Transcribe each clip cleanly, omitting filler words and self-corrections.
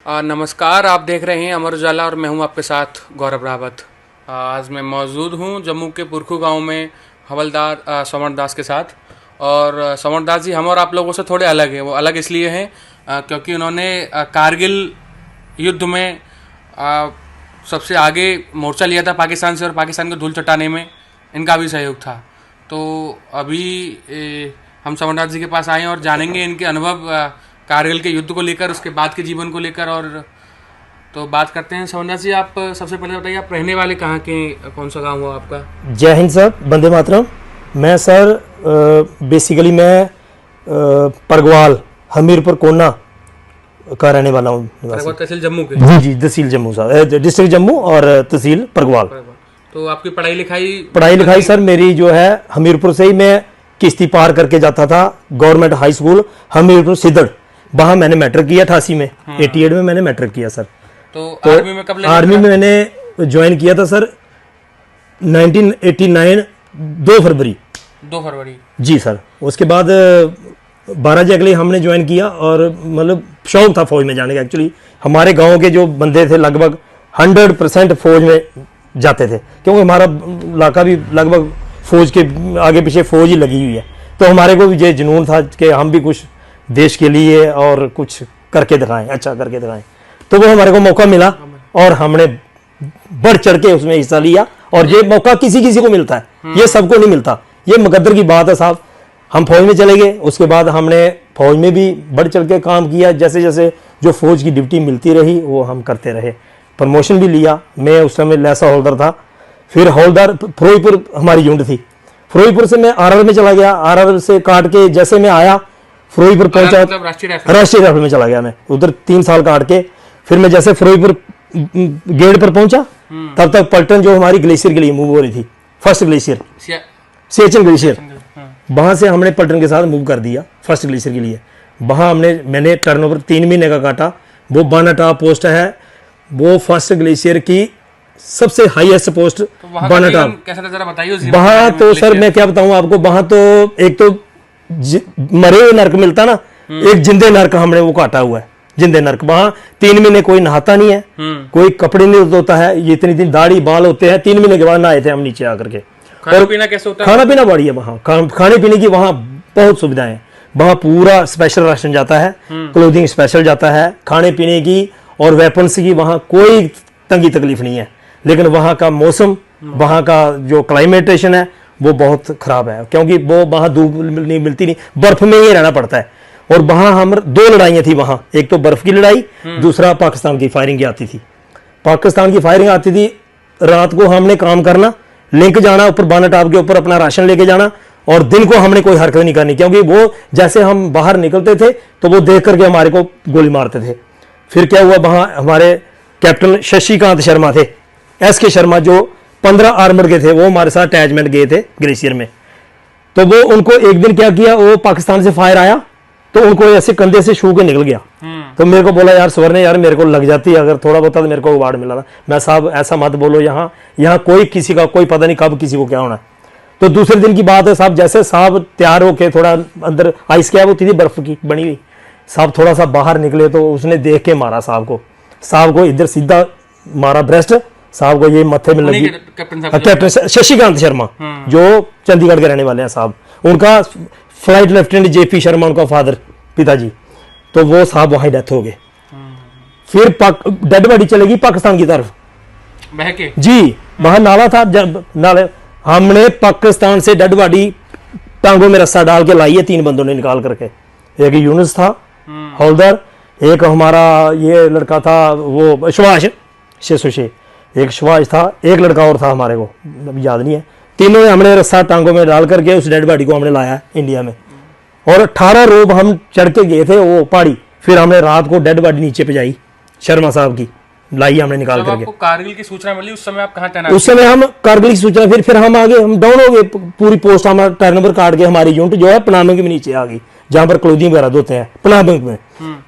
नमस्कार, आप देख रहे हैं अमर उजाला और मैं हूं आपके साथ गौरव रावत। आज मैं मौजूद हूं जम्मू के पुरखू गांव में हवलदार समर दास के साथ। और समर दास जी हम और आप लोगों से थोड़े अलग हैं। वो अलग इसलिए हैं क्योंकि उन्होंने कारगिल युद्ध में सबसे आगे मोर्चा लिया था पाकिस्तान से, और पाकिस्तान को धूल चटाने में इनका भी सहयोग था। तो अभी हम समर दास जी के पास आए हैं और जानेंगे इनके अनुभव कारगिल के युद्ध को लेकर, उसके बाद के जीवन को लेकर। और तो बात करते हैं समर दास जी, आप सबसे पहले बताइए आप रहने वाले कहाँ के, कौन सा गांव हुआ आपका? जय हिंद सर, वंदे मातरम। मैं सर बेसिकली मैं परगवाल हमीरपुर कोना का रहने वाला हूँ। तहसील जम्मू के? जी जी, तहसील जम्मू सर, डिस्ट्रिक्ट जम्मू और तहसील परगवाल। तो आपकी पढ़ाई लिखाई सर मेरी जो है हमीरपुर से ही मैं किश्ती पार करके जाता था गवर्नमेंट हाई स्कूल हमीरपुर सिद्धड़। वहाँ मैंने मैट्रिक किया 88 में। 88 में मैंने मैट्रिक किया सर। तो आर्मी में कब? आर्मी में मैंने ज्वाइन किया था सर 1989 2 फरवरी जी सर। उसके बाद 12 जगले हमने ज्वाइन किया और मतलब शौक था फौज में जाने का। एक्चुअली हमारे गांव के जो बंदे थे लगभग 100% फौज में जाते थे, क्योंकि हमारा इलाका भी लगभग फौज के आगे पीछे फौज ही लगी हुई है। तो हमारे को भी ये जुनून था कि हम भी कुछ देश के लिए और कुछ करके दिखाएं, अच्छा करके दिखाएं। तो वो हमारे को मौका मिला और हमने बढ़ चढ़ के उसमें हिस्सा लिया। और ये मौका किसी किसी को मिलता है, ये सबको नहीं मिलता। ये मुकद्दर की बात है साहब। हम फौज में चले गए, उसके बाद हमने फौज में भी बढ़ चढ़ के काम किया। जैसे जैसे जो फौज की ड्यूटी मिलती रही वो हम करते रहे। प्रमोशन भी लिया। मैं उस समय लैसा हौलदार था, फिर हौलदार फिरोजपुर हमारी यूनिट थी। फिरोजपुर से मैं आरआर में चला गया। आरआर से काट के जैसे मैं आया फिरोजपुर पहुंचा, मतलब राष्ट्रीय राइफल में चला गया मैं। उधर 3 साल काट के फिर मैं जैसे फिरोजपुर गेट पर पहुंचा तब तक पलटन जो हमारी ग्लेशियर के लिए मूव हो रही थी, फर्स्ट ग्लेशियर सियाचिन ग्लेशियर, वहां से हमने पलटन के साथ मूव कर दिया फर्स्ट ग्लेशियर के लिए। वहां मैंने टर्नओवर 3 महीने का काटा। वो बानाटा पोस्ट है, वो फर्स्ट ग्लेशियर की सबसे हाईएस्ट पोस्ट बानाटा। कैसा था जरा बताइए। वहां तो सर मैं क्या बताऊं आपको, वहां तो एक तो मरे हुए नर्क मिलता ना, एक जिंदे नर्क हमने वो काटा हुआ है, जिंदे नर्क। वहां 3 महीने कोई नहाता नहीं है, कोई कपड़े नहीं धोता है। ये इतनी दाढ़ी बाल होते हैं। 3 महीने के बाद नहाए थे हम नीचे आकर के। खाना पीना कैसे होता है? खाना पीना बढ़िया वहाँ, खाने पीने की वहाँ बहुत सुविधाएं। वहाँ पूरा स्पेशल राशन जाता है, क्लोथिंग स्पेशल जाता है, खाने पीने की और वेपन्स की वहाँ कोई तंगी तकलीफ नहीं है। लेकिन वहाँ का मौसम, वहाँ का जो क्लाइमेटेशन है वो बहुत खराब है, क्योंकि वो वहाँ धूप नहीं मिलती, नहीं, बर्फ में ही रहना पड़ता है। और वहाँ हम 2 लड़ाइयाँ थी वहाँ, एक तो बर्फ की लड़ाई, दूसरा पाकिस्तान की फायरिंग आती थी। पाकिस्तान की फायरिंग आती थी, रात को हमने काम करना, लिंक जाना ऊपर बानाटाप के ऊपर अपना राशन लेके जाना, और दिन को हमने कोई हरकत नहीं करनी, क्योंकि वो जैसे हम बाहर निकलते थे तो वो देख करके हमारे को गोली मारते थे। फिर क्या हुआ, वहाँ हमारे कैप्टन शशिकांत शर्मा थे, SK शर्मा, जो 15 आर्मर के थे, वो हमारे साथ अटैचमेंट गए थे ग्लेशियर में। तो वो उनको एक दिन क्या किया, वो पाकिस्तान से फायर आया तो उनको ऐसे कंधे से छू के निकल गया। तो मेरे को बोला यार स्वर्ण यार मेरे को लग जाती अगर थोड़ा बहुत तो मेरे को अवार्ड मिला था। मैं साहब ऐसा मत बोलो, यहाँ कोई किसी का कोई पता नहीं कब किसी को क्या होना है। तो दूसरे दिन की बात है साहब, जैसे साहब तैयार होके थोड़ा अंदर आइस क्या होती थी बर्फ की बनी हुई, साहब थोड़ा सा बाहर निकले तो उसने देख के मारा साहब को इधर सीधा मारा ब्रेस्ट। साहब को ये मत्थे में लगी। कैप्टन शशिकांत शर्मा जो चंडीगढ़ के रहने वाले हैं साहब, उनका फ्लाइट लेफ्टिनेंट JP शर्मा उनका फादर, पिताजी। तो वो साहब वहां डेथ हो गए। फिर डेड बॉडी चलेगी पाकिस्तान की तरफ बहके जी। वहां नाला था, नाले हमने पाकिस्तान से डेड बॉडी टांगों में रस्सा डाल के लाई है 3 बंदों ने निकाल करके। एक यूनुस था हौलदार, एक हमारा ये लड़का था वो सुभाष शेषुशे, एक सुभाष था, एक लड़का और था हमारे को याद नहीं है। तीनों ने हमने रस्सा टांगों में डाल करके उस डेड बॉडी को हमने लाया इंडिया में। और 18 रोब हम चढ़ के गए थे वो पहाड़ी। फिर हमने रात को डेड बॉडी नीचे पे जाई शर्मा साहब की, लाई हमने निकाल करके। आपको कारगिल की सूचना मिली उस समय आप कहाँ तैनात? उस समय हम कारगिल की सूचना, फिर हम आगे हम डाउन हो गए, पूरी पोस्ट हमारा टर्नओवर काट के हमारी यूनिट जो है पनामिंग में नीचे आ गई, जहाँ पर क्लोथिंग वगैरह धोते हैं पनामिंग में।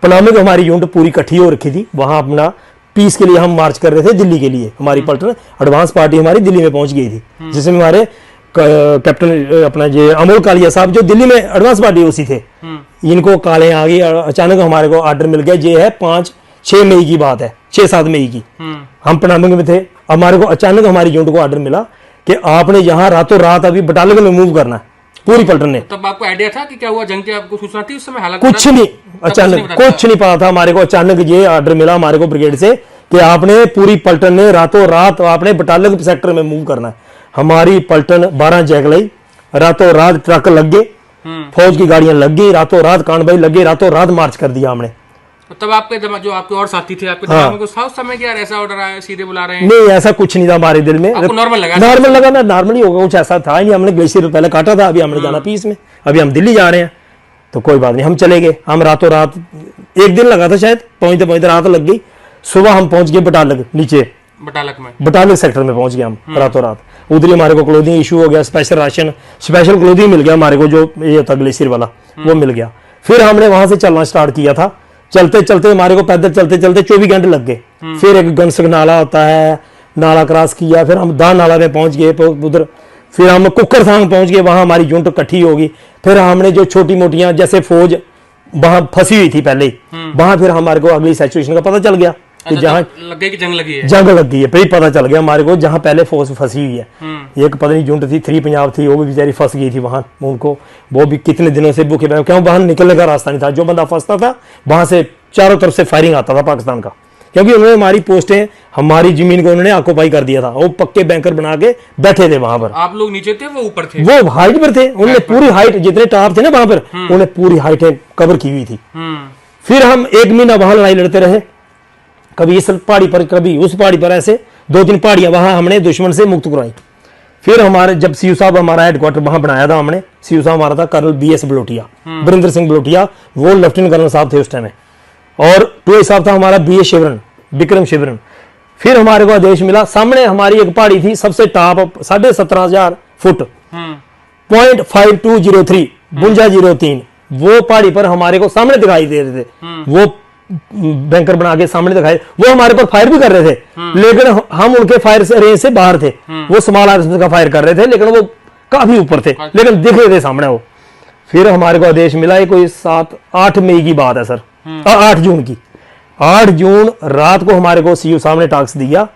पनामिंग हमारी यूनिट पूरी इकट्ठी हो रखी थी। वहां अपना पीस के लिए हम मार्च कर रहे थे दिल्ली के लिए। हमारी पलटन एडवांस पार्टी हमारी दिल्ली में पहुंच गई थी, जिसमें हमारे कैप्टन अपना ये अमोल कालिया साहब जो दिल्ली में एडवांस पार्टी उसी थे। इनको काले आ गई, अचानक हमारे को ऑर्डर मिल गया, ये है 5 6 मई की बात है, 6-7 मई की। हम पनामिंग में थे, हमारे को अचानक हमारी यूनिट को ऑर्डर मिला कि आपने यहाँ रातों रात अभी बटालियन में मूव करना है, पूरी पलटन ने। तब आपको आइडिया था कि क्या हुआ, जंग की आपको सूचना थी उस समय? हालात कुछ नहीं, अचानक कुछ नहीं पता था हमारे को। अचानक ये ऑर्डर मिला हमारे को ब्रिगेड से कि आपने पूरी पलटन ने रातों रात आपने बटालियन सेक्टर में मूव करना है। हमारी पलटन 12 जैक लाई, रातों रात ट्रक लग गए, फौज की गाड़ियां लग गई, रातों रात कांडभाई लगे, रातों रात मार्च कर दिया हमने। तब आपके जो आपके और साथी थे आपके दिमाग में कुछ था उस समय कि यार ऐसा ऑर्डर आया, सीधे बुला रहे हैं? नहीं, ऐसा कुछ नहीं था हमारे दिल में। आपको नॉर्मल लगा? नॉर्मल लगा ना, नॉर्मल ही होगा, कुछ ऐसा था ही नहीं। हमने ग्लेशियर पहले काटा था, अभी हमने जाना पीस में, अभी हम दिल्ली जा रहे हैं, तो कोई बात नहीं, हम चले गए। हम रातों रात, एक दिन लगा था शायद, पहुंचते पहुंचते रात लग गई। सुबह हम पहुंच गए बटालक, नीचे बटालक सेक्टर में पहुंच गए हम रातों रात। उधर ही हमारे को क्लोथिंग इशू हो गया, स्पेशल राशन, स्पेशल क्लोथिंग मिल गया हमारे को, जो ये होता ग्लेशियर वाला वो मिल गया। फिर हमने वहां से चलना स्टार्ट किया था। चलते चलते हमारे को पैदल चलते चलते 24 घंटे लग गए। फिर एक गनसक नाला होता है, नाला क्रॉस किया, फिर हम दान नाला में पहुंच गए उधर। फिर हम कुकर थांग पहुंच गए, वहां हमारी यूनिट इकट्ठी होगी। फिर हमने जो छोटी मोटियां जैसे फौज वहां फंसी हुई थी पहले ही, वहां फिर हमारे को अगली सिचुएशन का पता चल गया कि जहां लग गई कि जंग लगी है, जंग लग गई है। फिर पता चल गया हमारे को जहां पहले फौज फंसी हुई है। एक पता नहीं यूनिट थी 3 पंजाब थी, वो भी बेचारी फंस गई थी वहां। उनको वो भी कितने दिनों से भूखे बैठे, क्यों बाहर निकलने का रास्ता नहीं था। जो बंदा फंसता था वहां से चारों तरफ से फायरिंग आता था पाकिस्तान का, क्योंकि उन्होंने हमारी पोस्टें, हमारी जमीन को उन्होंने ऑक्युपाई कर दिया था। वो पक्के बैंकर बना के बैठे थे वहां पर। आप लोग नीचे थे, वो ऊपर थे? वो हाइट पर थे, उन्होंने पूरी हाइट, जितने टाप थे ना वहां पर, उन्होंने पूरी हाइट कवर की हुई थी। फिर हम 1 महीना वहां लड़ाई लड़ते रहे, कभी इस पहाड़ी पर कभी उस पहाड़ी पर, ऐसे 2-3 पहाड़ियां वहां हमने दुश्मन से मुक्त करवाई। फिर हमारे जब सीयू साहब हमारा हेडक्वार्टर वहां बनाया था हमने, सीयू साहब हमारा था कर्नल BS बलोटिया, वरिंदर सिंह बलोटिया, वो लेफ्टिनेंट कर्नल साहब थे उस टाइम में। और 2 साहब था हमारा BS शिवरन, विक्रम शिवरन। फिर हमारे को आदेश मिला, सामने हमारी एक पहाड़ी थी सबसे टॉप 17,500 फुट, 0.5203 5203, वो पहाड़ी पर हमारे को सामने दिखाई दे रहे थे। वो बैंकर बना के सामने दिखाए, वो हमारे पर फायर भी कर रहे थे, लेकिन हम उनके फायर से रेंज से बाहर थे। वो स्मॉल आर्म्स का फायर कर रहे थे, लेकिन वो काफी ऊपर थे, लेकिन दिख रहे थे सामने वो। फिर हमारे को आदेश मिला, ये कोई 7-8 मई की बात है सर, 8 जून की। 8 जून रात को हमारे को सीयू साहब ने टास्क दिया,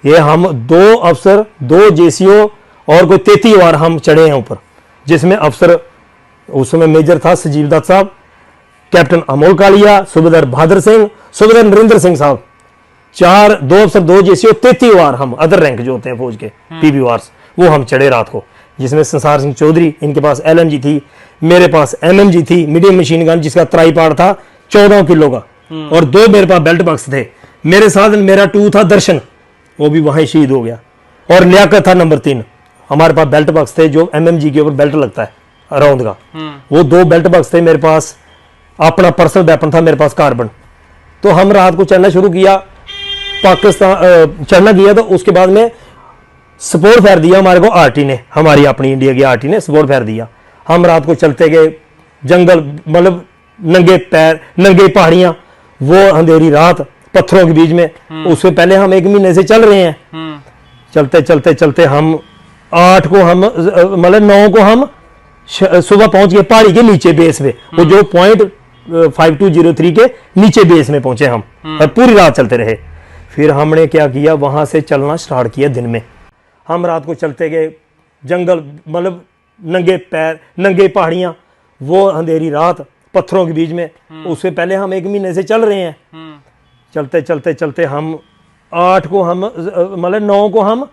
ये हम 2 अफसर, 2 JCO और कोई 33 बार हम चढ़े हैं ऊपर, जिसमें अफसर उस समय मेजर था सजीव दत्त साहब, कैप्टन अमोल कालिया, सूबेदार बहादुर सिंह, सूबेदार नरेंद्र सिंह साहब, 2 अफसर, 2 JCO, 33 बार हम अदर रैंक जो होते हैं फौज के PB वार्स, वो हम चढ़े रात को। जिसमें संसार सिंह चौधरी, इनके पास LMG थी, मेरे पास MMG थी, मीडियम मशीन गन, जिसका ट्राईपाड था 14 किलो का, और 2 मेरे पास बेल्ट बॉक्स थे। मेरे साथ मेरा 2 था दर्शन, वो भी वहीं शहीद हो गया। और लियाकत था नंबर 3, हमारे पास बेल्ट बॉक्स थे, जो MMG के ऊपर बेल्ट लगता है राउंड का, वो 2 बेल्ट बॉक्स थे मेरे पास। अपना पर्सनल वेपन था मेरे पास कार्बन। तो हम रात को चढ़ना शुरू किया, पाकिस्तान चढ़ना किया, तो उसके बाद में सपोर्ट फायर दिया हमारे को RT ने, हमारी अपनी इंडिया की RT ने सपोर्ट फायर दिया। हम रात को चलते गए, जंगल, मतलब नंगे पैर, नंगे पहाड़ियां, वो अंधेरी रात पत्थरों के बीच में। उससे पहले हम 1 महीने से चल रहे हैं। चलते चलते चलते हम 8 को हम, मतलब 9 को हम सुबह पहुंच गए पहाड़ी के नीचे बेस पे, वो जो 0.5203 के नीचे बेस में पहुंचे हम, और पूरी रात चलते रहे। फिर हमने क्या किया, वहां से चलना स्टार्ट किया दिन में। हम रात को चलते गए, जंगल, मतलब नंगे पैर, नंगे पहाड़ियां, वो अंधेरी रात पत्थरों के बीच में। उससे पहले हम 1 महीने से चल रहे हैं। चलते चलते चलते हम 8 को हम, मतलब 9 को हम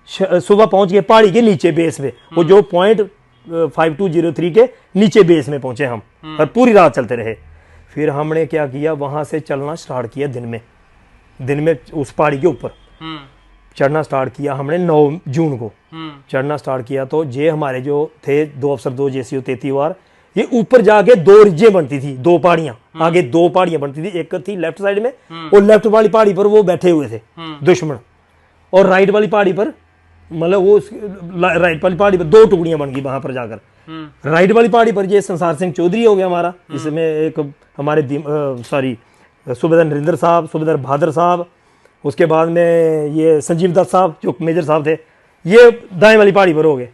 सुबह पहुंच गए पहाड़ी के नीचे बेस पे, वो जो 0.5203 के नीचे बेस में पहुंचे हम, और पूरी रात चलते रहे। फिर हमने क्या किया, वहां से चलना स्टार्ट किया दिन में उस पहाड़ी के ऊपर चढ़ना स्टार्ट किया हमने 9 जून को चढ़ना स्टार्ट किया। तो ये हमारे जो थे 2 अफसर, 2 JCO, 33 बार, ये ऊपर जाके 2 रिजें बनती थी, 2 पहाड़ियां, आगे 2 पहाड़ियां बनती थी। एक थी लेफ्ट साइड में, और लेफ्ट वाली पहाड़ी पर वो बैठे हुए थे दुश्मन, और राइट वाली पहाड़ी पर, मतलब वो राइट वाली पहाड़ी पर 2 टुकड़ियां बन गई वहां पर जाकर। राइट वाली पहाड़ी पर ये संसार सिंह चौधरी हो गया हमारा, इसमें एक हमारे सूबेदार नरेंद्र साहब, सूबेदार बहादुर साहब, उसके बाद में ये संजीव दत्त साहब जो मेजर साहब थे, ये दाएं वाली पहाड़ी पर हो गए।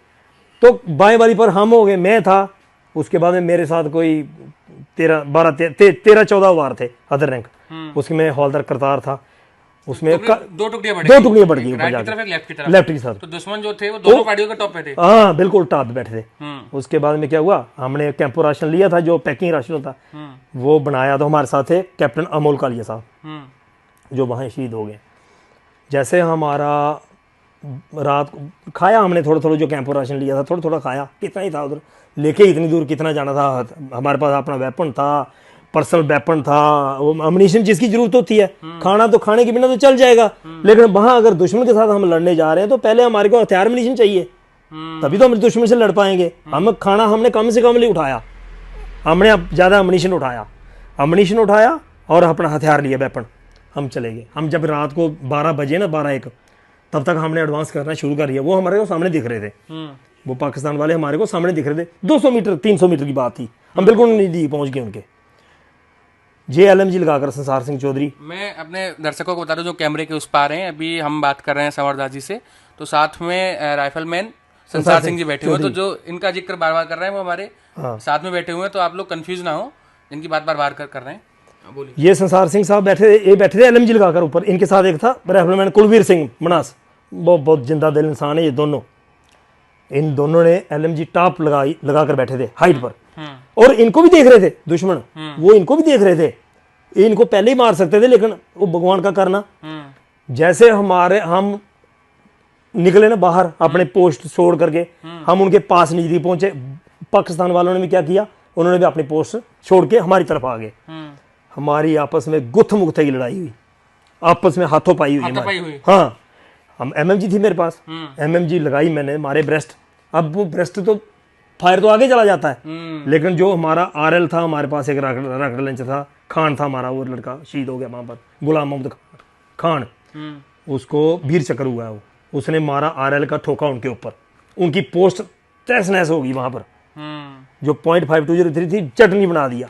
तो बाएं वाली पर हम हो गए, मैं था, उसके बाद में मेरे साथ कोई 13-14 वार थे अदर रैंक। उसमें हौलदार करतार था, उसमें दो टुकड़ियां बढ़ दो टुकड़ियां बढ़ गई राइट की तरफ एक लेफ्ट की तरफ। लेफ्ट की साथ। तो दुश्मन जो थे वो दोनों गाड़ियों के टॉप पे थे। हाँ बिल्कुल टॉप पे बैठे थे। उसके बाद में क्या हुआ, हमने कैंपो राशन लिया था, जो पैकिंग राशन होता वो बनाया। तो हमारे साथ थे कैप्टन अमोल कालिया साहब, जो वहाँ शहीद हो गए। जैसे हमारा रात को खाया हमने थोड़ा थोड़ा, जो कैंपो राशन लिया था थोड़ा थोड़ा खाया, कितना ही था उधर लेके, इतनी दूर कितना जाना था। हमारे पास अपना वेपन था, पर्सनल वेपन था, वो अम्युनिशन जिसकी जरूरत होती है। खाना तो खाने के बिना तो चल जाएगा, लेकिन वहां अगर दुश्मन के साथ हम लड़ने जा रहे हैं तो पहले हमारे को हथियार अम्युनिशन चाहिए, तभी तो हम दुश्मन से लड़ पाएंगे। हम खाना हमने कम से कम नहीं उठाया, हमने अब ज़्यादा अम्युनिशन उठाया और अपना हथियार लिया, वेपन, हम चले गए। हम जब रात को 12 बजे ना 12-1 तब तक हमने एडवांस करना शुरू कर दिया। वो हमारे को सामने दिख रहे थे, वो पाकिस्तान वाले हमारे को सामने दिख रहे थे। 200 मीटर 300 मीटर की बात थी, हम बिल्कुल नहीं पहुंच गए उनके। JLMG लगाकर संसार सिंह चौधरी। मैं अपने दर्शकों को बता दूं जो कैमरे के उस पार हैं, अभी हम बात कर रहे हैं संवरदास जी से, तो साथ में राइफलमैन संसार सिंह जी बैठे हुए हैं। तो जो इनका जिक्र बार बार कर रहे हैं वो हमारे साथ में बैठे हुए हैं, तो आप लोग कंफ्यूज ना हो, इनकी बात बार बार कर रहे हैं। बोलिए। ये संसार सिंह साहब बैठे थे LMG लगाकर ऊपर। इनके साथ एक था राइफलमैन कुलवीर सिंह मनास, वो बहुत जिंदा दिल इंसान है ये दोनों। इन दोनों ने LMG टॉप लगाकर बैठे थे हाइट पर, और इनको भी देख रहे थे दुश्मन, वो इनको भी देख रहे थे। इनको पहले ही मार सकते थे, लेकिन वो भगवान का करना। जैसे हम निकले ना बाहर अपने पोस्ट छोड़ करके, हम उनके पास नजदीक पहुंचे। पाकिस्तान वालों ने भी क्या किया, उन्होंने भी अपनी पोस्ट छोड़ के हमारी तरफ आ गए। हमारी आपस में गुत्थ मुख्ते की लड़ाई हुई, आपस में हाथों पाई हुई। हाँ, हम MMG थी मेरे पास, MMG लगाई मैंने, मारे ब्रेस्ट। अब वो ब्रेस्ट तो फायर तो आगे चला जाता है, लेकिन जो हमारा RL था, हमारे पास एक रॉकेट लॉन्चर था, खान था हमारा, वो लड़का शहीद हो गया वहां पर, गुलाम मोहम्मद खान। उसको वीर चक्र हुआ है, उसने मारा RL का ठोका उनके ऊपर, उनकी पोस्ट तहस नहस हो गई वहां पर। जो .5203 थी चटनी बना दिया।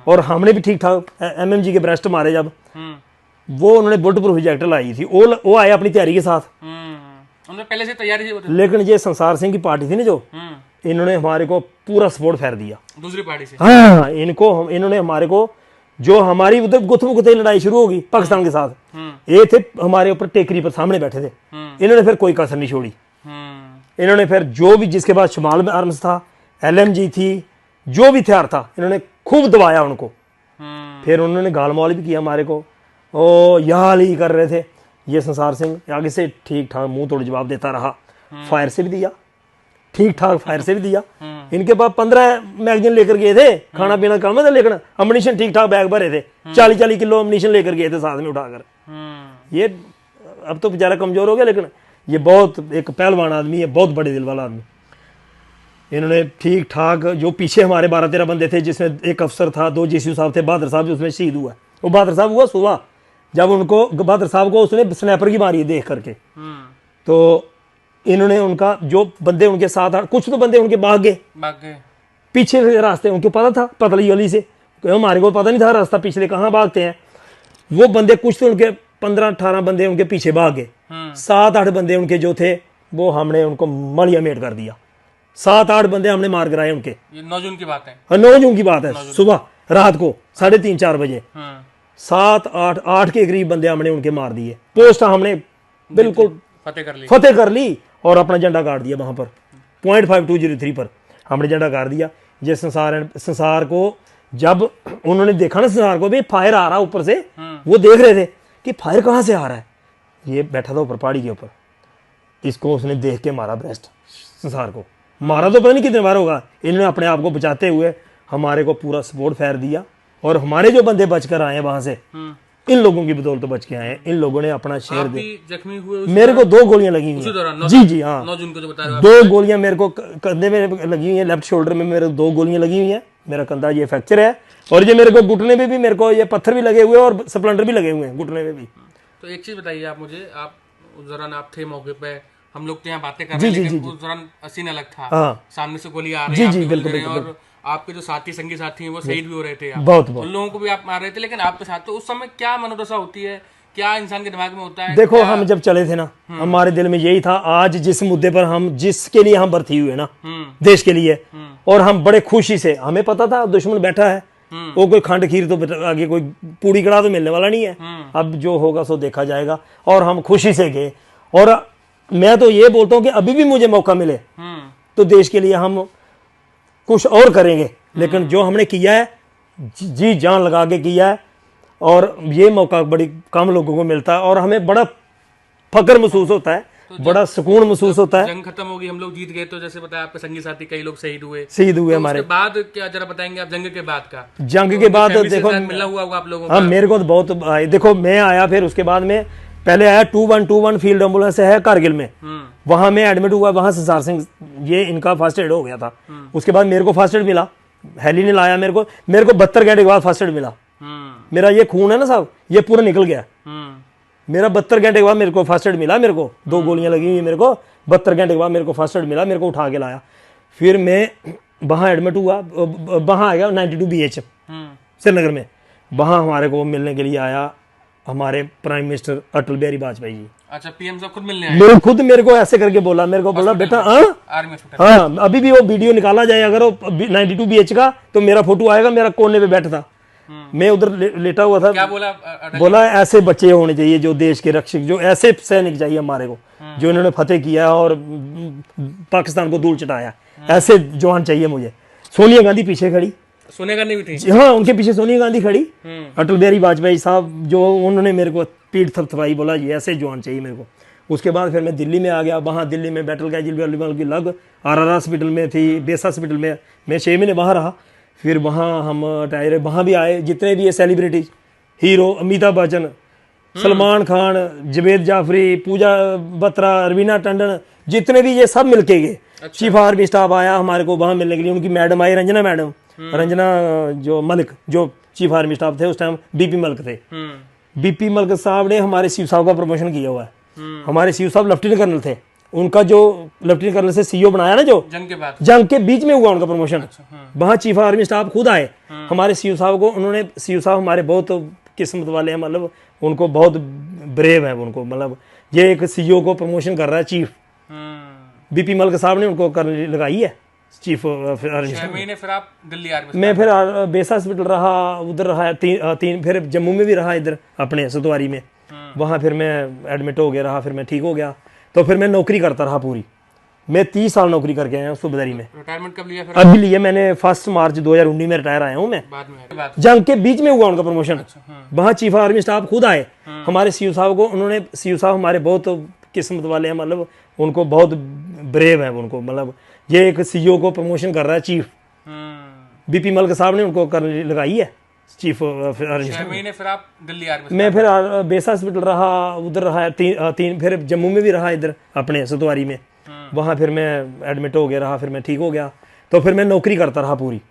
और हमने भी ठीक ठाक MMG के ब्रेस्ट मारे। जब वो उन्होंने बुलेट प्रूफ जैकेट लाई थी, वो आए अपनी तैयारी के साथ, उन्होंने पहले से तैयारी थी। लेकिन ये संसार सिंह की पार्टी थी ना, जो इन्होंने हमारे को पूरा सपोर्ट फेर दिया दूसरी पार्टी से। हाँ, इन्होंने हमारे को, जो हमारी उधर गुत्थम लड़ाई शुरू होगी पाकिस्तान के साथ, ये थे हमारे ऊपर टेकरी पर सामने बैठे थे। इन्होंने फिर कोई कसर नहीं छोड़ी। इन्होंने फिर जो भी जिसके पास शुमाल में आर्म्स था, LMG थी, जो भी हथियार था, इन्होंने खूब दबाया उनको। फिर उन्होंने गालमौल भी किया हमारे को, ओ याल ही कर रहे थे। ये संसार सिंह आगे से ठीक ठाक मुंह तोड़ जवाब देता रहा, फायर से भी दिया, ठीक ठाक फायर से भी दिया। इनके पास 15 मैगजीन लेकर गए थे, खाना पीना कम था, लेकिन अम्युनिशन ठीक ठाक बैग भरे थे, 40-40 किलो अम्युनिशन लेकर गए थे साथ में उठाकर। ये अब तो बेचारा कमजोर हो गया, लेकिन ये बहुत एक पहलवान आदमी है, बहुत बड़े दिल वाला आदमी। इन्होंने ठीक ठाक, जो पीछे हमारे 12-13 बंदे थे, जिसमें एक अफसर था, 2 GCU साहब थे, बहादुर साहब जो उसमें शहीद हुआ। वो बहादुर साहब हुआ सुबह, जब उनको बहादुर साहब को उसने स्नैपर की मारी देख करके। तो इन्होंने उनका जो बंदे उनके साथ, कुछ तो बंदे उनके भाग गए पीछे से रास्ते, उनको पता था पतली गली से, हमारे को पता नहीं था रास्ता पिछले कहाँ भागते हैं। वो बंदे कुछ तो उनके 15-18 बंदे उनके पीछे भाग गए। 7-8 बंदे उनके जो थे, वो हमने उनको मलिया मेट कर दिया। 7-8 बंदे हमने मार कराए उनके। ये 9 जून की बात है। हाँ, 9 जून की बात है, सुबह रात को 3:30-4 बजे 7-8 के करीब बंदे हमने उनके मार दिए। पोस्ट हमने बिल्कुल फतेह कर ली और अपना झंडा गाड़ दिया वहां पर .5203 पर हमने झंडा गाड़ दिया। ये संसार को जब उन्होंने देखा ना, संसार को भी फायर आ रहा ऊपर से, वो देख रहे थे कि फायर कहाँ से आ रहा है। ये बैठा था ऊपर पहाड़ी के ऊपर, इसको उसने देख के मारा ब्रेस्ट। संसार को मारा तो पता नहीं कितने बार होगा। इन्होंने अपने आप को बचाते हुए हमारे को पूरा सपोर्ट फेर दिया, और हमारे जो बंदे बचकर आए वहां से, इन लोगों की बदौलत बच के आए। इन लोगों ने अपना शेर दिया। जख्मी हुए मेरे को 2 गोलियां लगी हुई हैं। जी हाँ, 9 जून को जो बता रहे हो, 2 गोलियां मेरे को कंधे में लगी हुई है, लेफ्ट शोल्डर में मेरे 2 गोलियां लगी हुई हैं। मेरा कंधा ये फ्रैक्चर है, और ये मेरे को घुटने में भी मेरे को ये पत्थर भी लगे हुए हैं, और स्प्लेंडर भी लगे हुए हैं घुटने में भी। तो एक चीज बताइए आप मुझे, आप उस दौरान आप थे मौके पे, हम लोग तो यहाँ बातें कर रहे हैं, लेकिन उस दौरान सीन अलग था। सामने से गोली आ रही है, बिल्कुल, और आपके जो साथी संगी साथी हैं वो शहीद भी हो रहे थे। बहुत उन लोगों को भी आप मार रहे थे, लेकिन आपके साथ तो उस समय क्या मनोदशा होती है क्या इंसान के दिमाग में होता है? देखो हम जब चले थे ना, हमारे दिल में यही था, आज जिस मुद्दे पर हम जिसके लिए हम भर्ती हुए ना, देश के लिए, और हम बड़े खुशी से, हमें पता था दुश्मन बैठा है, वो कोई खंड खीर तो आगे कोई पूड़ी कड़ा तो मिलने वाला नहीं है, अब जो होगा सो देखा जाएगा, और हम खुशी से गए। और मैं तो ये बोलता हूँ कि अभी भी मुझे मौका मिले तो देश के लिए हम कुछ और करेंगे, लेकिन जो हमने किया है जी जान लगा के किया है, और ये मौका बड़ी कम लोगों को मिलता है, और हमें बड़ा फक्र महसूस होता है, बड़ा सुकून महसूस होता है। जंग खत्म होगी, हम लोग जीत गए, तो जैसे बताया आपके संगी साथी कई लोग शहीद हुए तो हमारे बाद क्या जरा बताएंगे आप जंग के बाद का? जंग के बाद देखो मिलना हुआ होगा आप लोगों हाँ, मेरे को तो बहुत देखो, मैं आया फिर उसके बाद में पहले आया 2121 फील्ड एम्बुलेंस है कारगिल में, वहां मैं एडमिट हुआ, वहां संसार सिंह ये इनका फर्स्ट एड हो गया था। उसके बाद मेरे को फर्स्ट एड मिला, हेली ने लाया मेरे को 72 घंटे के बाद फर्स्ट एड मिला। मेरा ये खून है ना साहब, ये पूरा निकल गया, मेरा 72 घंटे के बाद मेरे को फर्स्ट एड मिला, मेरे को 2 गोलियां लगी हुई, मेरे को 72 घंटे के बाद मेरे को फर्स्ट एड मिला, मेरे को उठा के लाया, फिर मैं वहां एडमिट हुआ, वहां आ गया 92 BH श्रीनगर में, वहां हमारे को मिलने के लिए आया हमारे प्राइम मिनिस्टर अटल बिहारी वाजपेयी जी। अच्छा, पीएम साहब खुद मिलने आए? मेरे खुद मेरे को ऐसे करके बोला, मेरे को बोला बेटा आर्मी हॉस्पिटल, हाँ अभी भी वो वीडियो निकाला जाए अगर वो 92 BH का, तो मेरा फोटो आएगा, मेरा कोने पे बैठा था, मैं उधर लेटा हुआ था। क्या बोला? बोला ऐसे बच्चे होने चाहिए जो देश के रक्षक, जो ऐसे सैनिक चाहिए हमारे को, जो इन्होंने फतेह किया और पाकिस्तान को धूल चटाया, ऐसे जवान चाहिए मुझे। सोनिया गांधी पीछे खड़ी, सोनिया गांधी भी थी? हाँ, उनके पीछे सोनिया गांधी खड़ी, अटल बिहारी वाजपेयी साहब जो उन्होंने मेरे को पीठ थपथपाई, बोला ये ऐसे जवान चाहिए मेरे को। उसके बाद फिर मैं दिल्ली में आ गया, वहाँ दिल्ली में बैटल कैजुअल की लग RR हॉस्पिटल में थी, बेस हॉस्पिटल में मैं 6 महीने वहाँ रहा। फिर वहाँ हम टायर वहाँ भी आए, जितने भी ये सेलिब्रिटीज हीरो, अमिताभ बच्चन, सलमान खान, जवेद जाफरी, पूजा बत्रा, रवीना टंडन, जितने भी ये सब मिलके गए। चीफ आर्मी स्टाफ आया हमारे को वहाँ मिलने के लिए, उनकी मैडम आई रंजना मैडम, रंजना जो मलिक, जो चीफ आर्मी स्टाफ थे उस टाइम BP मलिक थे। BP मलिक साहब ने हमारे शिव साहब का प्रमोशन किया हुआ है। हमारे शिव साहब लेफ्टिनेंट कर्नल थे, उनका जो लेफ्टिनेंट कर्नल से CO बनाया ना, जो जंग के बाद, जंग के बीच में हुआ उनका प्रमोशन। वहाँ चीफ आर्मी स्टाफ खुद आए हमारे शिव साहब को, उन्होंने, शिव साहब हमारे बहुत किस्मत वाले हैं, मतलब उनको बहुत ब्रेव है उनको, मतलब ये एक CO को प्रमोशन कर रहा है चीफ, BP मलिक साहब ने उनको करने लगाई है चीफ। 6 महीने फिर आप दिल्ली आर्मी? मैं फिर बेस हॉस्पिटल रहा, उधर रहा तीन, फिर जम्मू में भी रहा, इधर अपने सतवारी में, वहाँ फिर मैं एडमिट हो गया रहा, फिर मैं ठीक हो गया, तो फिर मैं नौकरी करता रहा पूरी, मैं 30 साल नौकरी करके आया हूँ सूबेदारी में। रिटायरमेंट कब लिया फिर? अभी लिया मैंने 1 मार्च 2019 में रिटायर आया हूँ मैं, बाद में जंग के बीच में हुआ उनका प्रमोशन। वहाँ चीफ आर्मी स्टाफ खुद आए हमारे शिव साहब को, उन्होंने, शिव साहब हमारे बहुत किस्मत वाले हैं, मतलब उनको बहुत ब्रेव है उनको, मतलब ये एक CO को प्रमोशन कर रहा है चीफ। BP मलिक साहब ने उनको करने लगाई है चीफ। 6 महीने फिर आप दिल्ली आर्मी? मैं फिर बेस हॉस्पिटल रहा, उधर रहा तीन, फिर जम्मू में भी रहा, इधर अपने सतवारी में, वहाँ फिर मैं एडमिट हो गया रहा, फिर मैं ठीक हो गया, तो फिर मैं नौकरी करता रहा पूरी,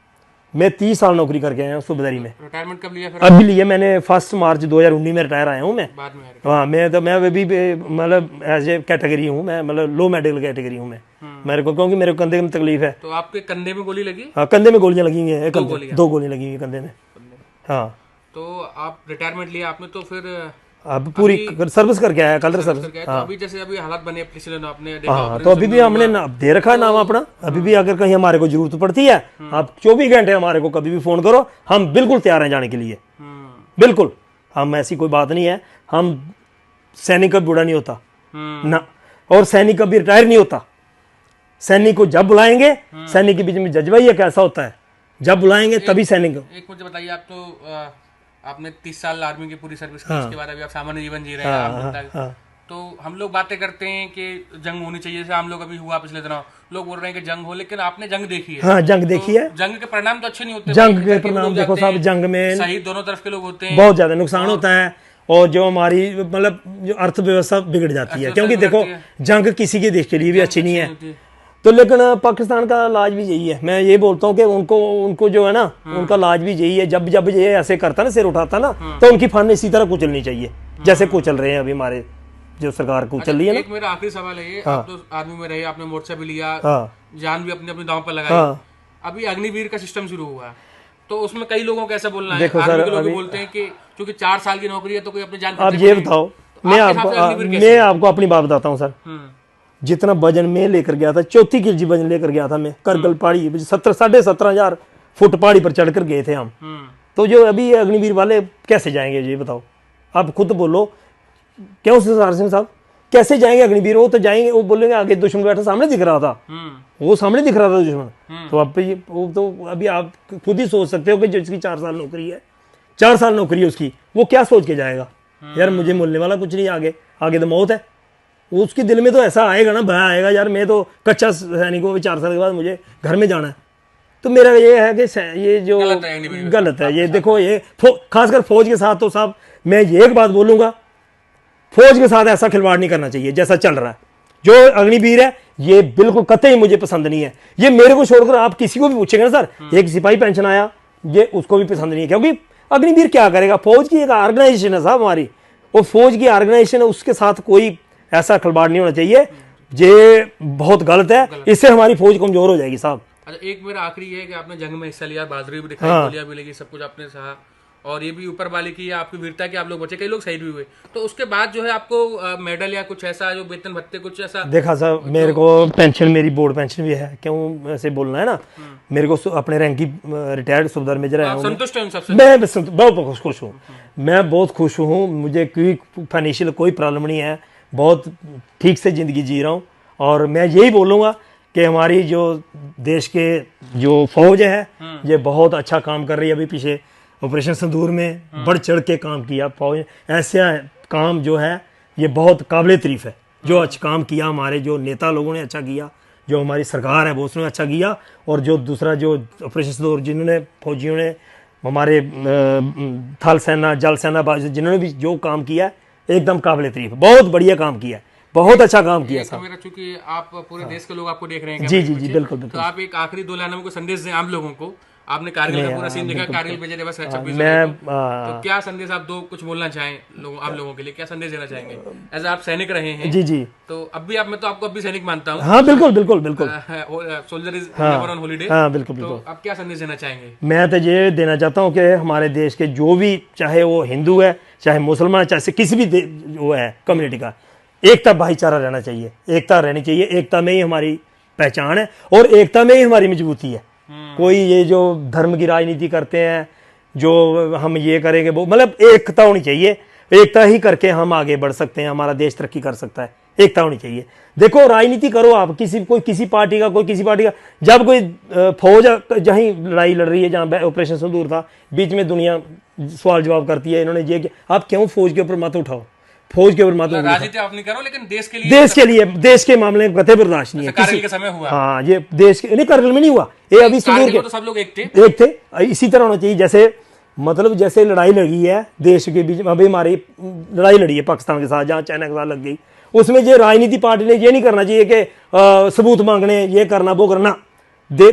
मैं 30 साल नौकरी करके आया हूँ सूबेदारी में। रिटायरमेंट कब लिया फिर? अभी लिया मैंने 1 मार्च 2019 में रिटायर आया हूँ मैं, बाद में? हाँ, मैं अभी मतलब एज ए कैटेगरी हूँ मैं, मतलब लो मेडिकल कैटेगरी हूँ मैं, मेरे को, क्योंकि मेरे को कंधे में तकलीफ है। तो आपके कंधे में गोली लगी? हाँ, कंधे में गोलियां लगी हुई हैं, 2 गोलियां लगी हुई कंधे में। हाँ, तो आप रिटायरमेंट लिया आपने, तो फिर अब पूरी सर्विस करके आया, कलर सर्विस। तो अभी जैसे अभी हालात बने पिछले दिनों आपने देखा, हाँ, तो अभी भी हमने दे रखा है नाम अपना, अभी भी अगर कहीं हमारे को जरूरत पड़ती है, आप 24 घंटे हमारे को कभी भी फोन करो, हम बिल्कुल तैयार हैं जाने के लिए, बिल्कुल। हम ऐसी कोई बात नहीं है, हम सैनिक का बूढ़ा नहीं होता ना, और सैनिक कभी रिटायर नहीं होता। सैनिक को जब बुलाएंगे, सैनिक के बीच में जज्बा ही कैसा होता है, जब बुलाएंगे तभी सैनिक। एक मुझे बताइए, आप तो आपने 30 साल आर्मी की पूरी सर्विस की, उसके बाद अभी आप सामान्य जीवन जी रहे हैं, तो हम लोग बातें करते हैं कि जंग होनी चाहिए, जैसे हम लोग अभी हुआ पिछले दिनों, लोग बोल रहे हैं कि जंग हो, लेकिन आपने जंग देखी है। हाँ, जंग देखी है। जंग के परिणाम तो अच्छे नहीं होते, जंग के परिणाम देखो साहब, जंग में शहीद दोनों तरफ के लोग होते हैं, बहुत ज्यादा नुकसान होता है, और जो हमारी मतलब जो अर्थव्यवस्था बिगड़ जाती है, क्योंकि देखो जंग किसी के देश के लिए भी अच्छी नहीं है। तो लेकिन पाकिस्तान का इलाज भी यही है, मैं ये बोलता हूँ कि उनको जो है ना, उनका इलाज भी यही है, जब जब ये ऐसे करता ना, सिर उठाता ना, तो उनकी फन इसी तरह कुचलनी चाहिए, जैसे कुचल रहे हैं अभी हमारे जो सरकार कुचल रही है ना। एक मेरा आखिरी सवाल है ये, आप तो आर्मी में रहे, आपने मोर्चा भी लिया, जान भी अपने अपने दांव पर लगाई, अभी अग्निवीर का सिस्टम शुरू हुआ, तो उसमें कई लोगों का ऐसा बोलना है, देखो आर्मी सर, के लोग भी अभी बोलते हैं कि क्योंकि 4 साल की नौकरी है तो कोई अपनी जान आप खतरे ये में नहीं। बताओ, तो मैं आपके हिसाब से अग्निवीर कैसे मैं है? आपको अपनी बात बताता हूँ सर। जितना वजन में लेकर गया था, 34 kg वजन लेकर गया था मैं, करगल पहाड़ी 17,500 फुट पहाड़ी पर चढ़कर गए थे हम। तो जो अभी ये अग्निवीर वाले कैसे जाएंगे ये बताओ, आप खुद बोलो, क्यों सिंह साहब कैसे जाएंगे अग्निवीर? वो तो जाएंगे, वो बोलेंगे आगे दुश्मन बैठा सामने दिख रहा था, वो सामने दिख रहा था दुश्मन। तो आप वो तो अभी आप खुद ही सोच सकते हो कि जिसकी 4 साल नौकरी है, 4 साल नौकरी है उसकी, वो क्या सोच के जाएगा? यार मुझे मिलने वाला कुछ नहीं, आगे आगे तो मौत है। उसके दिल में तो ऐसा आएगा ना, भय आएगा, यार मैं तो कच्चा सैनिक हूँ, 4 साल के बाद मुझे घर में जाना है। तो मेरा ये है कि ये जो गलत है ये देखो, ये खासकर फौज के साथ तो साहब मैं ये एक बात बोलूंगा, फौज के साथ ऐसा खिलवाड़ नहीं करना चाहिए जैसा चल रहा है। जो अग्निवीर है ये बिल्कुल कतई मुझे पसंद नहीं है। ये मेरे को छोड़कर आप किसी को भी पूछेंगे ना सर, एक सिपाही पेंशन आया, ये उसको भी पसंद नहीं है, क्योंकि अग्निवीर क्या करेगा? फौज की एक ऑर्गेनाइजेशन है साहब हमारी, वो फौज की ऑर्गेनाइजेशन है, उसके साथ कोई ऐसा खिलवाड़ नहीं होना चाहिए। ये बहुत गलत है, इससे हमारी फौज कमजोर हो जाएगी साहब। अच्छा, एक मेरा आखिरी है कि आपने जंग में हिस्सा लिया, बहादुरी भी दिखाई, गोलियां भी लगी, सब कुछ आपने सहा, और ये भी ऊपर वाले की आपकी वीरता कि आप लोग बचे, कई लोग शहीद भी हुए। तो उसके बाद जो है आपको मेडल या कुछ ऐसा जो वेतन भत्ते कुछ ऐसा? देखा सर, मेरे को पेंशन, मेरी बोर्ड पेंशन भी है, क्यों ऐसे बोलना है ना, मेरे को अपने रैंक की रिटायर्ड सूबेदार मेजर है, संतुष्ट हैं सबसे? मैं बहुत खुश हूँ, मैं बहुत खुश हूँ, मुझे कोई फाइनेंशियल कोई प्रॉब्लम नहीं है, बहुत ठीक से ज़िंदगी जी रहा हूँ। और मैं यही बोलूँगा कि हमारी जो देश के जो फौज है ये बहुत अच्छा काम कर रही है। अभी पीछे ऑपरेशन सिंदूर में बढ़ चढ़ के काम किया फौज, ऐसा काम जो है ये बहुत काबिल तारीफ है, जो अच्छा काम किया हमारे जो नेता लोगों ने अच्छा किया, जो हमारी सरकार है वो उसने अच्छा किया। और जो दूसरा जो ऑपरेशन सिंदूर जिन्होंने फौजियों ने, हमारे थल सेना, जल सेना, जिन्होंने भी जो काम किया एकदम काबिल तारीफ, बहुत बढ़िया काम किया, बहुत अच्छा काम किया तो मेरा, चूंकि आप पूरे देश के लोग आपको देख रहे हैं, जी जी जी बिल्कुल बिल्कुल, तो आप एक आखिरी 2 लाइनों में कोई संदेश दें आम लोगों को। आपने कारगिल का पूरा सीन देखा, कारगिल विजय दिवस है 26 मैं तो क्या संदेश आप कुछ बोलना चाहें लोगों, आप लोगों के लिए क्या संदेश देना चाहेंगे? एज आप सैनिक रहे हैं जी जी, तो अब भी मैं तो आपको अब भी सैनिक मानता हूँ। हाँ बिल्कुल बिल्कुल बिल्कुल, soldier is never on holiday. हाँ बिल्कुल तो बिल्कुल। आप क्या संदेश देना चाहेंगे? मैं तो ये देना चाहता हूँ कि हमारे देश के जो भी, चाहे वो हिंदू है, चाहे मुसलमान, चाहे किसी भी वो है कम्युनिटी का, एकता भाईचारा रहना चाहिए, एकता रहनी चाहिए। एकता में ही हमारी पहचान है और एकता में ही हमारी मजबूती है। कोई ये जो धर्म की राजनीति करते हैं, जो हम ये करेंगे वो, मतलब एकता होनी चाहिए, एकता ही करके हम आगे बढ़ सकते हैं, हमारा देश तरक्की कर सकता है, एकता होनी चाहिए। देखो राजनीति करो आप, कोई किसी पार्टी का, कोई किसी पार्टी का, जब कोई फौज जहाँ लड़ाई लड़ रही है, जहाँ ऑपरेशन सिंदूर था, बीच में दुनिया सवाल जवाब करती है, इन्होंने ये किया, आप क्यों फौज के ऊपर मत उठाओ, फौज के ऊपर मत उठाओ। राजनीति आप नहीं करो, लेकिन देश के लिए, देश के मामले में कतई बर्दाश्त नहीं है। कारगिल के समय हुआ, हाँ ये देश के नहीं, कारगिल में नहीं हुआ, ये अभी सिंदूर के तो सब लोग एक थे। इसी तरह होना चाहिए, जैसे मतलब जैसे लड़ाई लगी है देश के बीच में, अभी हमारी लड़ाई लड़ी है पाकिस्तान के साथ, जहाँ चाइना के साथ लग गई, उसमें ये राजनीति पार्टी ने ये नहीं करना चाहिए कि सबूत मांगने, ये करना वो करना।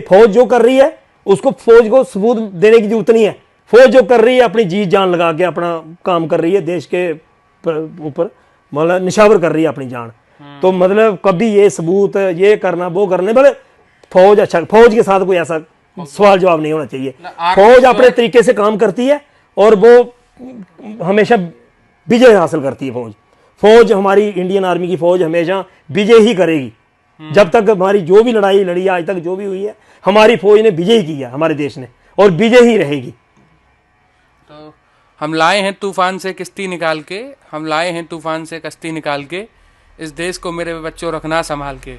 फौज जो कर रही है उसको, फौज को सबूत देने की जरूरत नहीं है। फौज जो कर रही है अपनी जी जान लगा के अपना काम कर रही है, देश के ऊपर मतलब निशावर कर रही है अपनी जान। तो मतलब कभी ये सबूत, ये करना वो करने, मतलब फौज अच्छा, फौज के साथ कोई ऐसा सवाल जवाब नहीं होना चाहिए। फौज अपने तरीके से काम करती है और वो हमेशा विजय हासिल करती है। फौज हमारी इंडियन आर्मी की फौज हमेशा विजय ही करेगी। जब तक हमारी जो भी लड़ाई लड़ी है आज तक, जो भी हुई है, हमारी फौज ने विजय ही किया, हमारे देश ने, और विजय ही रहेगी। तो हम लाए हैं तूफान से किश्ती निकाल के, हम लाए हैं तूफान से कश्ती निकाल के, इस देश को मेरे बच्चों रखना संभाल के।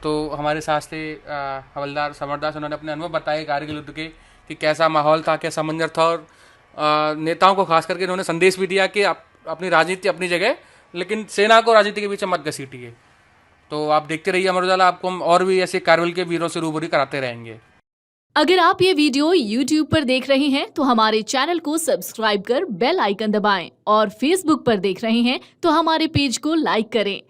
तो हमारे साथ थे हवलदार समर दास, उन्होंने अपने अनुभव बताए कारगिल युद्ध के कि कैसा माहौल था, कैसा मंजर था, और नेताओं को खास करके इन्होंने संदेश भी दिया कि अपनी राजनीति अपनी जगह, लेकिन सेना को राजनीति के बीच मत घसीटिए। तो आप देखते रहिए अमर उजाला, आपको हम और भी ऐसे कारगिल के वीरों से रूबरू कराते रहेंगे। अगर आप ये वीडियो YouTube पर देख रहे हैं तो हमारे चैनल को सब्सक्राइब कर बेल आइकन दबाएं, और Facebook पर देख रहे हैं तो हमारे पेज को लाइक करें।